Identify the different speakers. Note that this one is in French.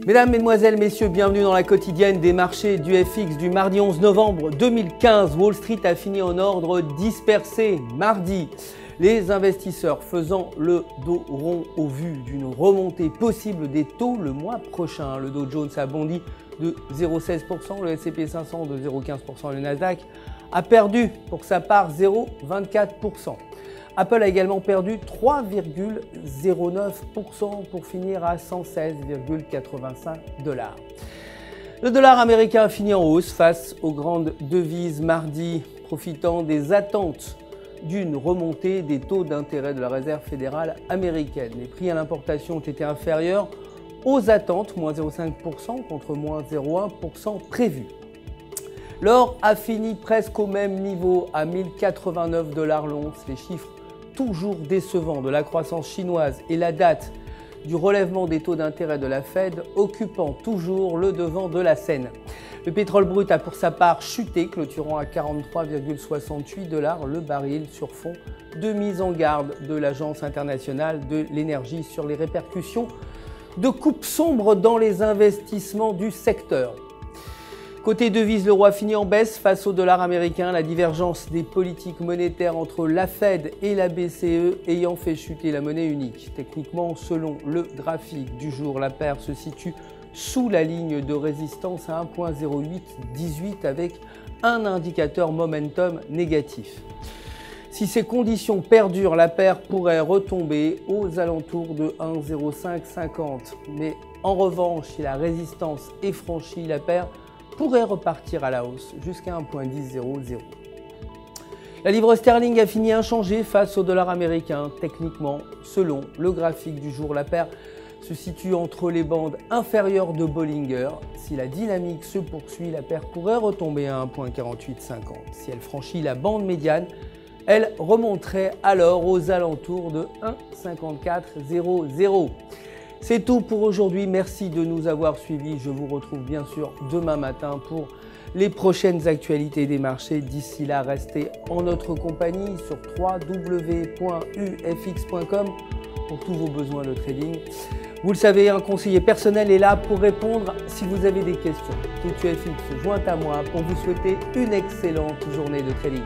Speaker 1: Mesdames, Mesdemoiselles, Messieurs, bienvenue dans la quotidienne des marchés du FX du mardi 11 novembre 2015. Wall Street a fini en ordre dispersé mardi. Les investisseurs faisant le dos rond au vu d'une remontée possible des taux le mois prochain. Le Dow Jones a bondi de 0,16%, le S&P 500 de 0,15% et le Nasdaq a perdu pour sa part 0,24%. Apple a également perdu 3,09% pour finir à 116,85 $. Le dollar américain a fini en hausse face aux grandes devises mardi, profitant des attentes d'une remontée des taux d'intérêt de la Réserve fédérale américaine. Les prix à l'importation ont été inférieurs aux attentes, moins 0,5% contre moins 0,1% prévu. L'or a fini presque au même niveau, à 1089 $ l'once. Les chiffres toujours décevants de la croissance chinoise et la date du relèvement des taux d'intérêt de la Fed occupant toujours le devant de la scène. Le pétrole brut a pour sa part chuté, clôturant à 43,68 $ le baril sur fond de mise en garde de l'Agence internationale de l'énergie sur les répercussions de coupes sombres dans les investissements du secteur. Côté devises, l'euro a fini en baisse face au dollar américain, la divergence des politiques monétaires entre la Fed et la BCE ayant fait chuter la monnaie unique. Techniquement, selon le graphique du jour, la paire se situe sous la ligne de résistance à 1,0818 avec un indicateur momentum négatif. Si ces conditions perdurent, la paire pourrait retomber aux alentours de 1,0550. Mais en revanche, si la résistance est franchie, la paire pourrait repartir à la hausse jusqu'à 1,1000. La livre sterling a fini inchangée face au dollar américain. Techniquement, selon le graphique du jour, la paire se situe entre les bandes inférieures de Bollinger. Si la dynamique se poursuit, la paire pourrait retomber à 1,4850. Si elle franchit la bande médiane, elle remonterait alors aux alentours de 1,5400. C'est tout pour aujourd'hui. Merci de nous avoir suivis. Je vous retrouve bien sûr demain matin pour les prochaines actualités des marchés. D'ici là, restez en notre compagnie sur www.ufx.com pour tous vos besoins de trading. Vous le savez, un conseiller personnel est là pour répondre si vous avez des questions. Tout UFX joint à moi pour vous souhaiter une excellente journée de trading.